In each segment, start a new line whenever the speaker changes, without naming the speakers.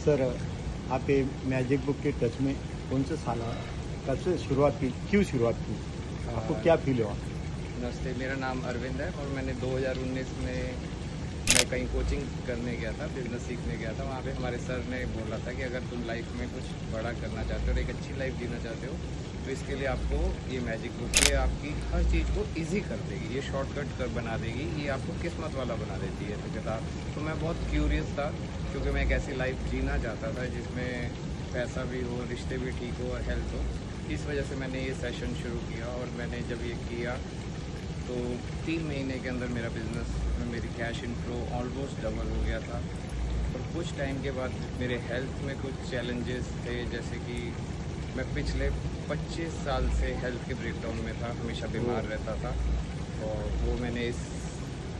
Sir, आप ये magic book के टच में कौन से साल कब से शुरुआत की, क्यों शुरुआत की, आपको क्या फील हुआ?
नमस्ते, मेरा नाम अरविंद है और मैंने 2019 में मैं कहीं कोचिंग करने गया था, बिज़नेस सीखने गया था। वहाँ पे हमारे सर ने बोला था कि अगर तुम लाइफ में कुछ बड़ा करना चाहते हो और एक अच्छी लाइफ जीना चाहते हो तो इसके लिए आपको ये मैजिक बुक ये आपकी हर चीज़ को इजी कर देगी, ये शॉर्टकट कर बना देगी, ये आपको किस्मत वाला बना देती है तो किताब। तो मैं बहुत क्यूरियस था क्योंकि मैं एक ऐसी लाइफ जीना चाहता था जिसमें पैसा भी हो, रिश्ते भी ठीक हो और हेल्थ हो। इस वजह से मैंने ये सेशन शुरू किया और मैंने जब ये किया तो 3 महीने के अंदर मेरा बिज़नेस में मेरी कैश इनफ्लो ऑलमोस्ट डबल हो गया था। और कुछ टाइम के बाद मेरे हेल्थ में कुछ चैलेंजेस थे, जैसे कि मैं पिछले 25 साल से हेल्थ के ब्रेकडाउन में था, हमेशा बीमार रहता था। और वो मैंने इस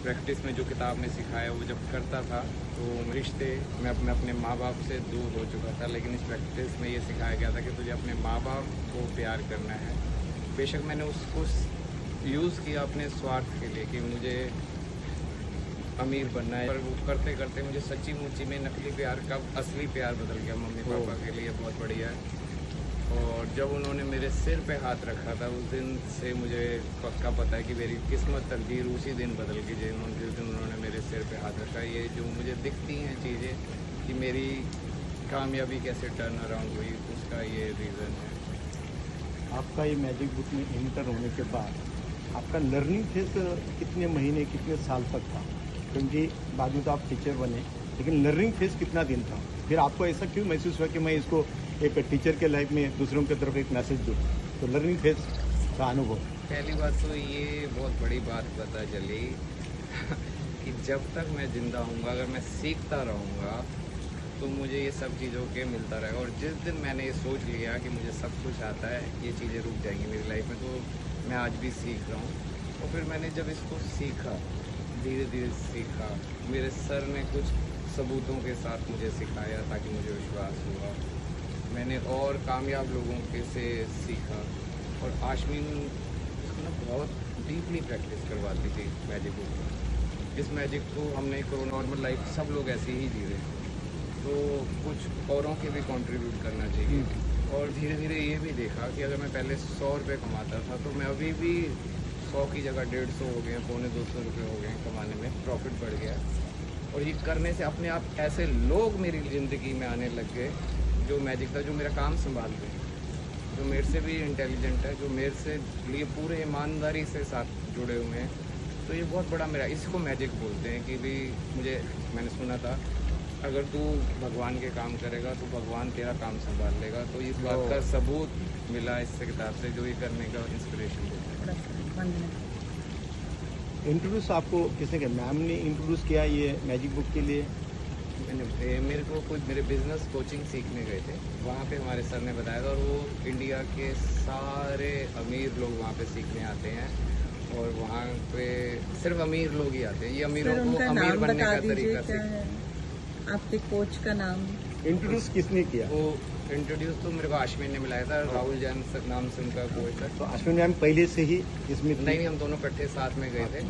प्रैक्टिस में जो किताब में सिखाया वो जब करता था तो रिश्ते मैं अपने माँ बाप से दूर हो चुका था, लेकिन इस प्रैक्टिस में ये सिखाया गया था कि तुझे अपने माँ बाप को प्यार करना है। बेशक मैंने उसको यूज़ किया अपने स्वार्थ के लिए कि मुझे अमीर बनना है, पर वो करते करते मुझे सच्ची मुच्ची में नकली प्यार का असली प्यार बदल गया। मम्मी पापा के लिए बहुत बढ़िया है। और जब उन्होंने मेरे सिर पे हाथ रखा था उस दिन से मुझे पक्का पता है कि मेरी किस्मत तकदीर उसी दिन बदल गई जिस दिन उन्होंने मेरे सिर पे हाथ रखा। ये जो मुझे दिखती हैं चीज़ें कि मेरी कामयाबी कैसे टर्न अराउंड हुई, उसका ये रीज़न है।
आपका ये मैजिक बुक में एंटर होने के बाद आपका लर्निंग फेज कितने महीने, कितने साल तक था? क्योंकि बाद में तो आप टीचर बने, लेकिन लर्निंग फेज कितना दिन था? फिर आपको ऐसा क्यों महसूस हुआ कि मैं इसको एक टीचर के लाइफ में दूसरों की तरफ एक मैसेज दूँ? तो लर्निंग फेज का अनुभव।
पहली बात तो ये बहुत बड़ी बात पता चली कि जब तक मैं ज़िंदा हूँगा, अगर मैं सीखता रहूँगा तो मुझे ये सब चीज़ों के मिलता रहेगा। और जिस दिन मैंने ये सोच लिया कि मुझे सब कुछ आता है, ये चीज़ें रुक जाएंगी मेरी लाइफ में, तो मैं आज भी सीख रहा हूँ। और फिर मैंने जब इसको सीखा, धीरे धीरे सीखा, मेरे सर ने कुछ सबूतों के साथ मुझे सिखाया ताकि मुझे विश्वास हुआ। मैंने और कामयाब लोगों के से सीखा। और आशमीन इसको ना बहुत डीपली प्रैक्टिस करवाती थी मैजिक बुक में। इस मैजिक को हमने एक नॉर्मल लाइफ सब लोग ऐसे ही जी रहे, तो कुछ औरों के भी कंट्रीब्यूट करना चाहिए। और धीरे धीरे ये भी देखा कि अगर मैं पहले 100 रुपये कमाता था तो मैं अभी भी 100 की जगह 150 हो गए, 250 रुपये हो गए कमाने में, प्रॉफिट बढ़ गया। और ये करने से अपने आप ऐसे लोग मेरी ज़िंदगी में आने लग गए जो मैजिक था, जो मेरा काम संभाल रहे, जो मेरे से भी इंटेलिजेंट है, जो मेरे से लिए पूरे ईमानदारी से साथ जुड़े हुए हैं। तो ये बहुत बड़ा मेरा, इसको मैजिक बोलते हैं कि भी मैंने सुना था अगर तू भगवान के काम करेगा तो भगवान तेरा काम संभाल लेगा। तो इस बात का सबूत मिला इस किताब से, जो ये करने का इंस्पिरेशन देता है।
इंट्रोड्यूस आपको किसने किया? मैम ने इंट्रोड्यूस किया ये मैजिक बुक के लिए?
मेरे को कुछ मेरे बिजनेस कोचिंग सीखने गए थे, वहाँ पे हमारे सर ने बताया था। और वो इंडिया के सारे अमीर लोग वहाँ पे सीखने आते हैं और वहाँ पे सिर्फ अमीर लोग ही आते हैं। ये अमीरों को अमीर बनने का तरीका से।
आपके कोच का नाम
इंट्रोड्यूस किसने किया?
वो इंट्रोड्यूस तो मेरे को आश्विन ने मिलाया था, राहुल जैन नाम से उनका कोच है।
तो अश्विन मैम पहले से ही इसमें थी?
नहीं, हम दोनों इकट्ठे साथ में गए थे।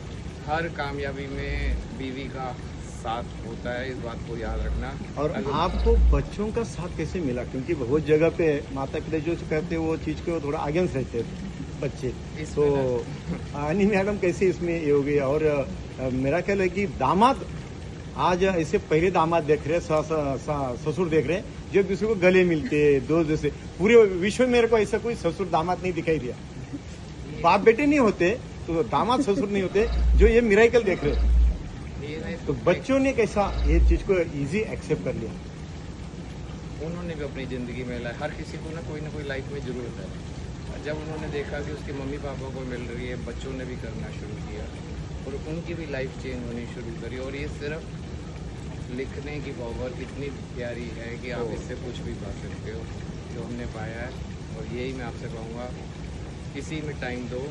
हर कामयाबी में बीवी का साथ होता है, इस बात को याद रखना।
और आपको बच्चों का साथ कैसे मिला? क्योंकि बहुत जगह पे माता पिता जो कहते हैं वो चीज़ को थोड़ा अगेंस्ट रहते हैं बच्चे, तो आनी मैडम कैसे इसमें ये हो गई? और मेरा ख्याल है कि दामाद आज ऐसे पहले दामाद देख रहे हैं, ससुर देख रहे हैं जो दूसरे को गले मिलते दो जैसे। पूरे विश्व में मेरे को ऐसा कोई ससुर दामाद नहीं दिखाई दिया। बाप बेटे नहीं होते तो दामाद ससुर नहीं होते जो ये मिराकल देख रहे हैं। तो बच्चों ने कैसा ये चीज को इजी एक्सेप्ट कर लिया?
उन्होंने भी अपनी ज़िंदगी में हर किसी को ना कोई लाइफ में ज़रूरत है। जब उन्होंने देखा कि उसके मम्मी पापा को मिल रही है, बच्चों ने भी करना शुरू किया और उनकी भी लाइफ चेंज होनी शुरू करी। और ये सिर्फ लिखने की पावर इतनी प्यारी है कि आप इससे कुछ भी पा सकते हो, जो हमने पाया है। और यही मैं आपसे कहूँगा, इसी में टाइम दो,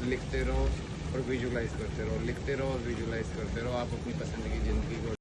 लिखते रहो और विजुलाइज करते रहो, लिखते रहो और विजुलाइज करते रहो। आप अपनी पसंद की ज़िंदगी को